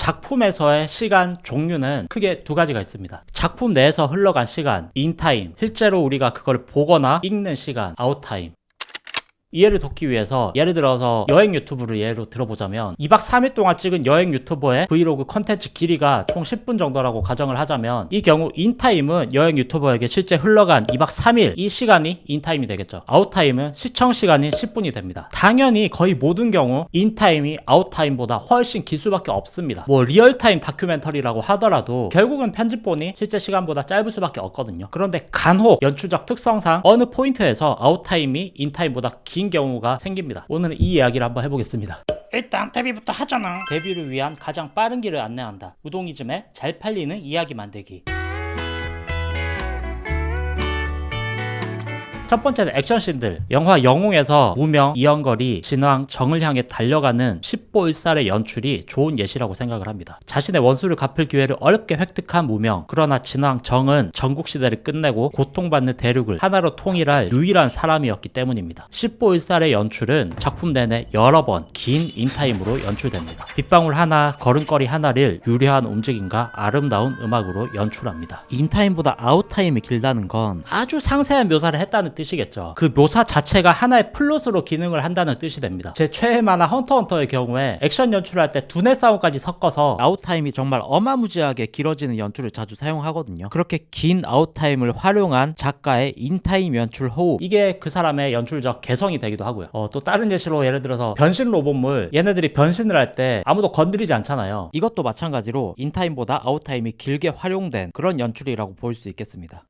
작품에서의 시간 종류는 크게 두 가지가 있습니다. 작품 내에서 흘러간 시간, 인타임, 실제로 우리가 그걸 보거나 읽는 시간, 아웃타임. 이해를 돕기 위해서 예를 들어서 여행 유튜브를 예로 들어보자면 2박 3일 동안 찍은 여행 유튜버의 브이로그 컨텐츠 길이가 총 10분 정도라고 가정을 하자면 이 경우 인타임은 여행 유튜버에게 실제 흘러간 2박 3일 이 시간이 인타임이 되겠죠. 아웃타임은 시청 시간이 10분이 됩니다. 당연히 거의 모든 경우 인타임이 아웃타임보다 훨씬 길 수밖에 없습니다. 뭐 리얼타임 다큐멘터리라고 하더라도 결국은 편집본이 실제 시간보다 짧을 수밖에 없거든요. 그런데 간혹 연출적 특성상 어느 포인트에서 아웃타임이 인타임보다 긴 경우가 생깁니다. 오늘은 이 이야기를 한번 해보겠습니다. 일단 데뷔부터 하잖아. 데뷔를 위한 가장 빠른 길을 안내한다. 우동이즘의 잘 팔리는 이야기 만들기. 첫 번째는 액션씬들. 영화 영웅에서 무명, 이영걸이 진왕, 정을 향해 달려가는 10보일살의 연출이 좋은 예시라고 생각을 합니다. 자신의 원수를 갚을 기회를 어렵게 획득한 무명. 그러나 진왕, 정은 전국시대를 끝내고 고통받는 대륙을 하나로 통일할 유일한 사람이었기 때문입니다. 10보일살의 연출은 작품 내내 여러 번 긴 인타임으로 연출됩니다. 빗방울 하나, 걸음걸이 하나를 유려한 움직임과 아름다운 음악으로 연출합니다. 인타임보다 아웃타임이 길다는 건 아주 상세한 묘사를 했다는 뜻이겠죠. 그 묘사 자체가 하나의 플롯으로 기능을 한다는 뜻이 됩니다. 제 최애 만화 헌터헌터의 경우에 액션 연출을 할 때 두뇌 싸움까지 섞어서 아웃타임이 정말 어마무지하게 길어지는 연출을 자주 사용하거든요. 그렇게 긴 아웃타임을 활용한 작가의 인타임 연출 호흡, 이게 그 사람의 연출적 개성이 되기도 하고요. 또 다른 예시로 예를 들어서 변신 로봇물, 얘네들이 변신을 할 때 아무도 건드리지 않잖아요. 이것도 마찬가지로 인타임보다 아웃타임이 길게 활용된 그런 연출이라고 볼 수 있겠습니다.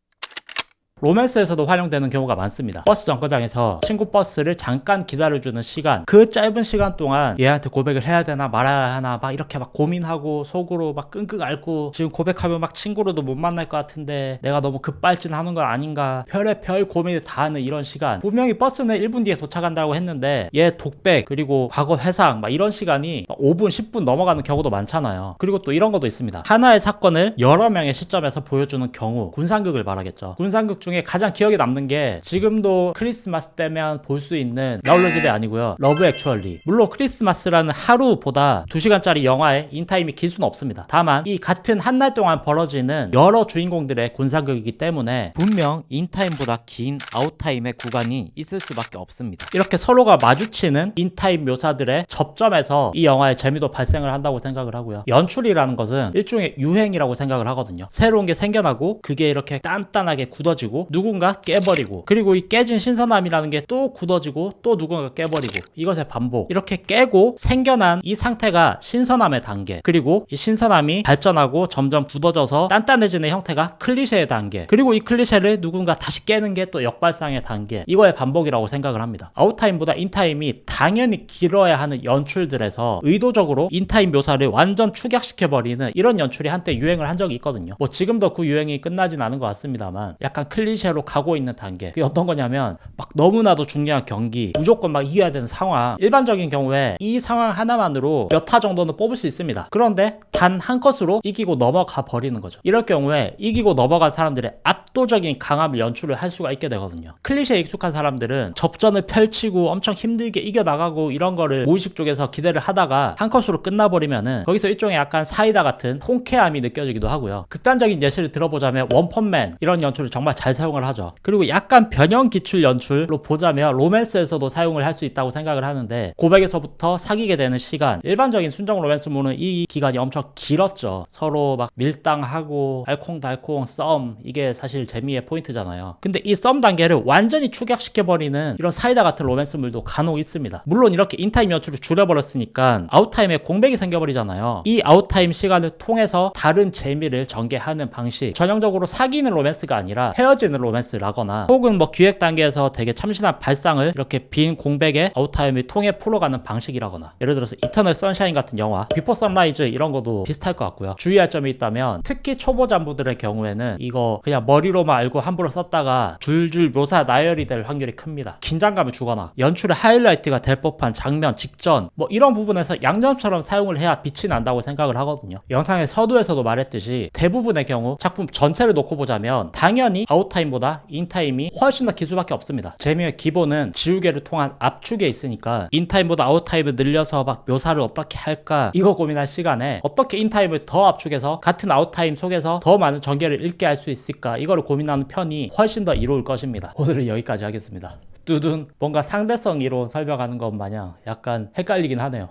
로맨스에서도 활용되는 경우가 많습니다. 버스 정거장에서 친구 버스를 잠깐 기다려주는 시간, 그 짧은 시간 동안 얘한테 고백을 해야 되나 말아야 하나 막 이렇게 막 고민하고 속으로 막 끙끙 앓고 지금 고백하면 막 친구로도 못 만날 것 같은데 내가 너무 급발진하는 건 아닌가, 별의별 고민을 다 하는 이런 시간. 분명히 버스는 1분 뒤에 도착한다고 했는데 얘 독백 그리고 과거 회상 막 이런 시간이 5분 10분 넘어가는 경우도 많잖아요. 그리고 또 이런 것도 있습니다. 하나의 사건을 여러 명의 시점에서 보여주는 경우, 군상극을 말하겠죠. 군상극 중에 가장 기억에 남는 게 지금도 크리스마스 때면 볼 수 있는 나 홀로 집이 아니고요, 러브 액츄얼리. 물론 크리스마스라는 하루보다 2시간짜리 영화의 인타임이 길 수는 없습니다. 다만 이 같은 한 날 동안 벌어지는 여러 주인공들의 군상극이기 때문에 분명 인타임보다 긴 아웃타임의 구간이 있을 수밖에 없습니다. 이렇게 서로가 마주치는 인타임 묘사들의 접점에서 이 영화의 재미도 발생을 한다고 생각을 하고요. 연출이라는 것은 일종의 유행이라고 생각을 하거든요. 새로운 게 생겨나고 그게 이렇게 단단하게 굳어지고 누군가 깨버리고, 그리고 이 깨진 신선함이라는 게 또 굳어지고 또 누군가 깨버리고, 이것의 반복. 이렇게 깨고 생겨난 이 상태가 신선함의 단계, 그리고 이 신선함이 발전하고 점점 굳어져서 단단해지는 형태가 클리셰의 단계, 그리고 이 클리셰를 누군가 다시 깨는 게 또 역발상의 단계, 이거의 반복이라고 생각을 합니다. 아웃타임보다 인타임이 당연히 길어야 하는 연출들에서 의도적으로 인타임 묘사를 완전 축약시켜버리는 이런 연출이 한때 유행을 한 적이 있거든요. 뭐 지금도 그 유행이 끝나진 않은 것 같습니다만 약간 클리셰로 가고 있는 단계. 그게 어떤 거냐면 막 너무나도 중요한 경기, 무조건 막 이겨야 되는 상황. 일반적인 경우에 이 상황 하나만으로 몇 타 정도는 뽑을 수 있습니다. 그런데 단 한 컷으로 이기고 넘어가 버리는 거죠. 이럴 경우에 이기고 넘어간 사람들의 압도적인 강함을 연출을 할 수가 있게 되거든요. 클리셰에 익숙한 사람들은 접전을 펼치고 엄청 힘들게 이겨나가고 이런 거를 무의식 쪽에서 기대를 하다가 한 컷으로 끝나버리면은 거기서 일종의 약간 사이다 같은 통쾌함이 느껴지기도 하고요. 극단적인 예시를 들어보자면 원펀맨, 이런 연출을 정말 잘 사용을 하죠. 그리고 약간 변형 기출 연출로 보자면 로맨스에서도 사용을 할 수 있다고 생각을 하는데, 고백에서부터 사귀게 되는 시간, 일반적인 순정 로맨스물은 이 기간이 엄청 길었죠. 서로 막 밀당하고 알콩달콩 썸, 이게 사실 재미의 포인트잖아요. 근데 이 썸 단계를 완전히 축약시켜버리는 이런 사이다 같은 로맨스물도 간혹 있습니다. 물론 이렇게 인타임 연출을 줄여버렸으니까 아웃타임에 공백이 생겨버리잖아요. 이 아웃타임 시간을 통해서 다른 재미를 전개하는 방식, 전형적으로 사귀는 로맨스가 아니라 헤어지는 로맨스라거나, 혹은 뭐 기획 단계에서 되게 참신한 발상을 이렇게 빈 공백의 아웃타임을 통해 풀어가는 방식이라거나, 예를 들어서 이터널 선샤인 같은 영화, 비포 선라이즈 이런 것도 비슷할 것 같고요. 주의할 점이 있다면 특히 초보자분들의 경우에는 이거 그냥 머리로만 알고 함부로 썼다가 줄줄 묘사 나열이 될 확률이 큽니다. 긴장감을 주거나 연출의 하이라이트가 될 법한 장면 직전, 뭐 이런 부분에서 양점처럼 사용을 해야 빛이 난다고 생각을 하거든요. 영상의 서두에서도 말했듯이 대부분의 경우 작품 전체를 놓고 보자면 당연히 아웃타임 아웃타임보다 인타임이 훨씬 더 길 수밖에 없습니다. 재미의 기본은 지우개를 통한 압축에 있으니까 인타임보다 아웃타임을 늘려서 막 묘사를 어떻게 할까 이거 고민할 시간에 어떻게 인타임을 더 압축해서 같은 아웃타임 속에서 더 많은 전개를 읽게 할 수 있을까 이거를 고민하는 편이 훨씬 더 이로울 것입니다. 오늘은 여기까지 하겠습니다. 뚜둔 뭔가 상대성 이론 설명하는 것 마냥 약간 헷갈리긴 하네요.